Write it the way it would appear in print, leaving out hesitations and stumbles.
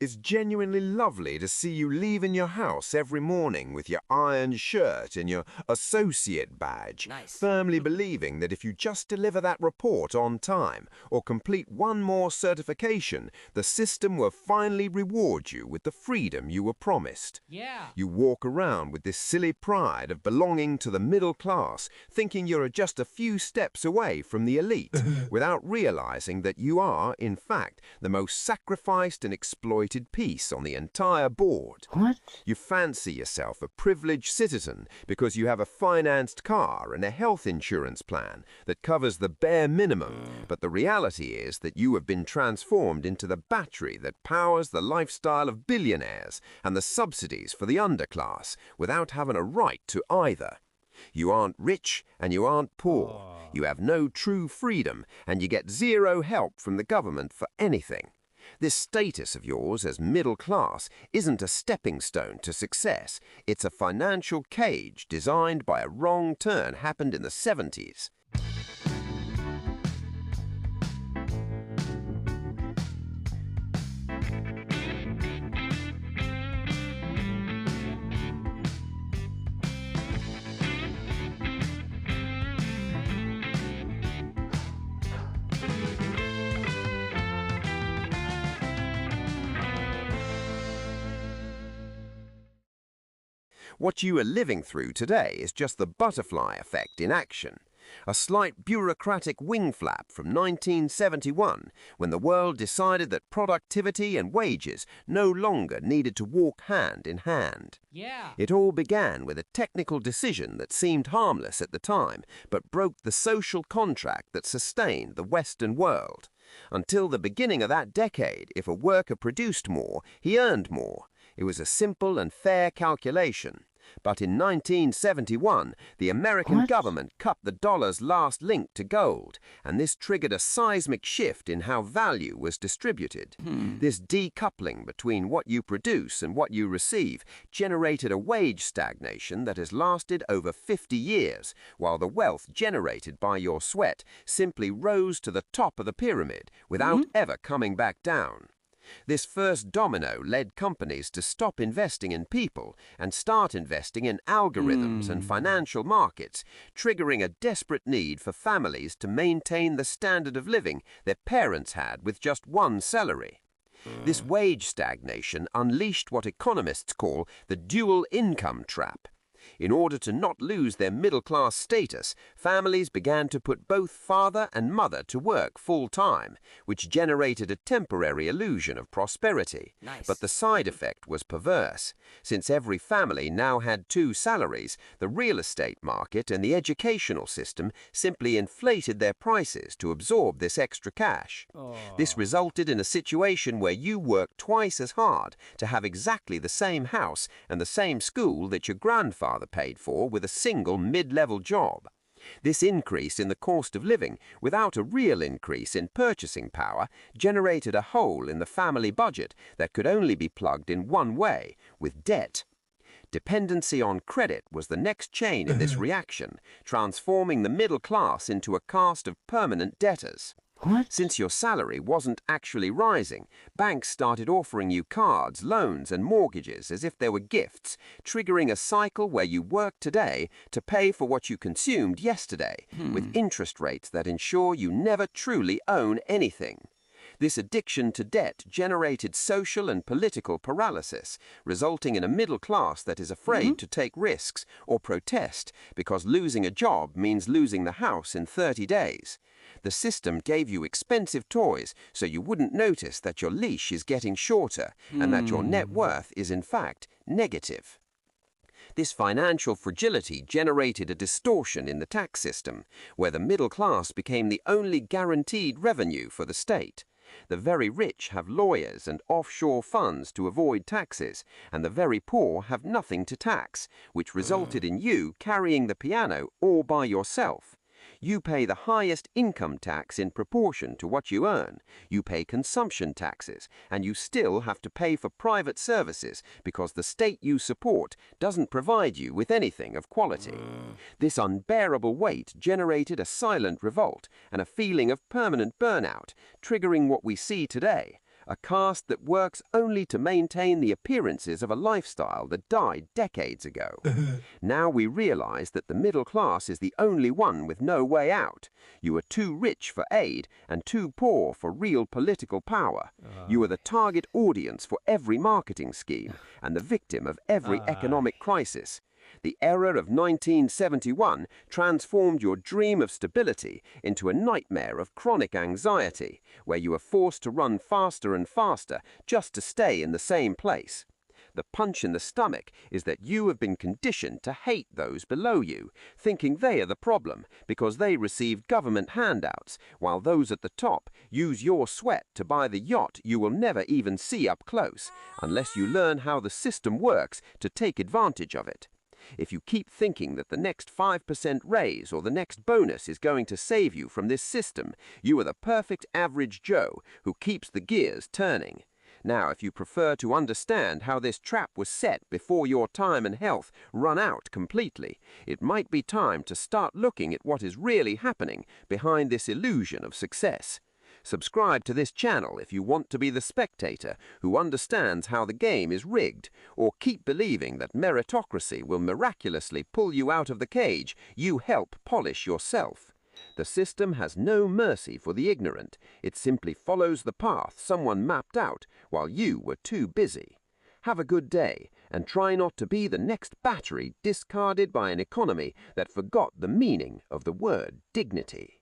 It's genuinely lovely to see you leaving your house every morning with your ironed shirt and your associate badge, Nice. firmly believing that if you just deliver that report on time or complete one more certification, the system will finally reward you with the freedom you were promised. Yeah. You walk around with this silly pride of belonging to the middle class, thinking you're just a few steps away from the elite, without realizing that you are, in fact, the most sacrificed and exploited piece on the entire board. What? You fancy yourself a privileged citizen because you have a financed car and a health insurance plan that covers the bare minimum, but the reality is that you have been transformed into the battery that powers the lifestyle of billionaires and the subsidies for the underclass without having a right to either. You aren't rich and you aren't poor. You have no true freedom and you get zero help from the government for anything. This status of yours as middle class isn't a stepping stone to success. It's a financial cage designed by a wrong turn happened in the 70s. What you are living through today is just the butterfly effect in action. A slight bureaucratic wing flap from 1971 when the world decided that productivity and wages no longer needed to walk hand in hand. Yeah. It all began with a technical decision that seemed harmless at the time but broke the social contract that sustained the Western world. Until the beginning of that decade, if a worker produced more, he earned more. It was a simple and fair calculation. But in 1971, the American government cut the dollar's last link to gold, and this triggered a seismic shift in how value was distributed. This decoupling between what you produce and what you receive generated a wage stagnation that has lasted over 50 years, while the wealth generated by your sweat simply rose to the top of the pyramid without ever coming back down. This first domino led companies to stop investing in people and start investing in algorithms and financial markets, triggering a desperate need for families to maintain the standard of living their parents had with just one salary. This wage stagnation unleashed what economists call the dual income trap. In order to not lose their middle-class status, families began to put both father and mother to work full-time, which generated a temporary illusion of prosperity. Nice. But the side effect was perverse. Since every family now had two salaries, the real estate market and the educational system simply inflated their prices to absorb this extra cash. This resulted in a situation where you worked twice as hard to have exactly the same house and the same school that your grandfather paid for with a single mid-level job. This increase in the cost of living, without a real increase in purchasing power, generated a hole in the family budget that could only be plugged in one way, with debt. Dependency on credit was the next chain in this reaction, transforming the middle class into a caste of permanent debtors. Since your salary wasn't actually rising, banks started offering you cards, loans and mortgages as if they were gifts, triggering a cycle where you work today to pay for what you consumed yesterday, with interest rates that ensure you never truly own anything. This addiction to debt generated social and political paralysis, resulting in a middle class that is afraid to take risks or protest because losing a job means losing the house in 30 days. The system gave you expensive toys so you wouldn't notice that your leash is getting shorter and that your net worth is in fact negative. This financial fragility generated a distortion in the tax system, where the middle class became the only guaranteed revenue for the state. The very rich have lawyers and offshore funds to avoid taxes, and the very poor have nothing to tax, which resulted in you carrying the piano all by yourself. You pay the highest income tax in proportion to what you earn. You pay consumption taxes, and you still have to pay for private services because the state you support doesn't provide you with anything of quality. This unbearable weight generated a silent revolt and a feeling of permanent burnout, triggering what we see today, a caste that works only to maintain the appearances of a lifestyle that died decades ago. Now we realize that the middle class is the only one with no way out. You are too rich for aid and too poor for real political power. You are the target audience for every marketing scheme and the victim of every economic crisis. The era of 1971 transformed your dream of stability into a nightmare of chronic anxiety, where you are forced to run faster and faster just to stay in the same place. The punch in the stomach is that you have been conditioned to hate those below you, thinking they are the problem because they received government handouts, while those at the top use your sweat to buy the yacht you will never even see up close, unless you learn how the system works to take advantage of it. If you keep thinking that the next 5% raise or the next bonus is going to save you from this system, you are the perfect average Joe who keeps the gears turning. Now, if you prefer to understand how this trap was set before your time and health run out completely, it might be time to start looking at what is really happening behind this illusion of success. Subscribe to this channel if you want to be the spectator who understands how the game is rigged, or keep believing that meritocracy will miraculously pull you out of the cage you help polish yourself. The system has no mercy for the ignorant. It simply follows the path someone mapped out while you were too busy. Have a good day, and try not to be the next battery discarded by an economy that forgot the meaning of the word dignity.